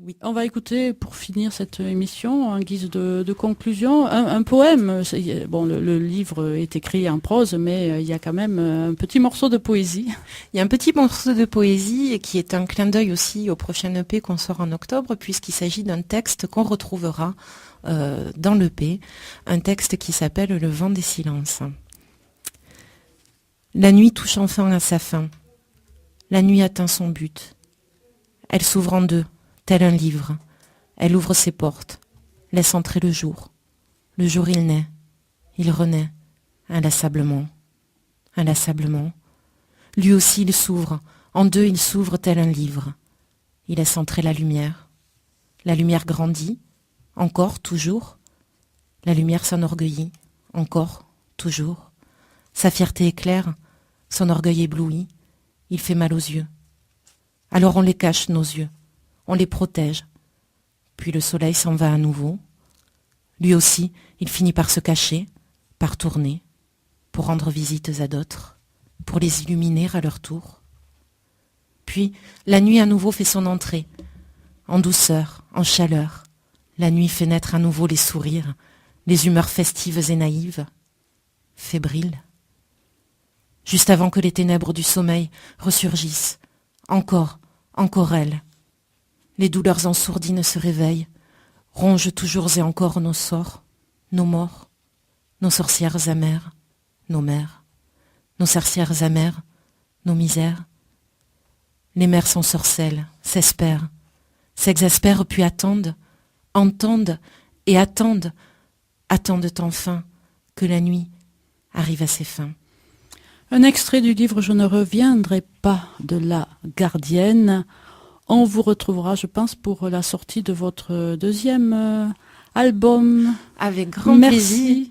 Oui, on va écouter pour finir cette émission en guise de conclusion un poème. Bon, le livre est écrit en prose, mais il y a quand même un petit morceau de poésie. Il y a un petit morceau de poésie qui est un clin d'œil aussi au prochain EP qu'on sort en octobre, puisqu'il s'agit d'un texte qu'on retrouvera dans l'EP, un texte qui s'appelle Le vent des silences. La nuit touche enfin à sa fin. La nuit atteint son but. Elle s'ouvre en deux, tel un livre. Elle ouvre ses portes, laisse entrer le jour. Le jour il naît, il renaît, inlassablement, inlassablement. Lui aussi il s'ouvre, en deux il s'ouvre tel un livre. Il laisse entrer la lumière. La lumière grandit, encore, toujours. La lumière s'enorgueillit, encore, toujours. Sa fierté éclaire, son orgueil éblouit, il fait mal aux yeux. Alors on les cache, nos yeux, on les protège. Puis le soleil s'en va à nouveau. Lui aussi, il finit par se cacher, par tourner, pour rendre visite à d'autres, pour les illuminer à leur tour. Puis la nuit à nouveau fait son entrée, en douceur, en chaleur. La nuit fait naître à nouveau les sourires, les humeurs festives et naïves, fébriles. Juste avant que les ténèbres du sommeil ressurgissent, encore elles. Les douleurs en sourdine se réveillent, rongent toujours et encore nos sorts, nos morts, nos sorcières amères, nos mères, nos sorcières amères, nos misères. Les mères s'ensorcellent, s'espèrent, s'exaspèrent puis attendent, entendent et attendent enfin que la nuit arrive à ses fins. Un extrait du livre Je ne reviendrai pas de la gardienne. On vous retrouvera, je pense, pour la sortie de votre deuxième album. Avec grand plaisir.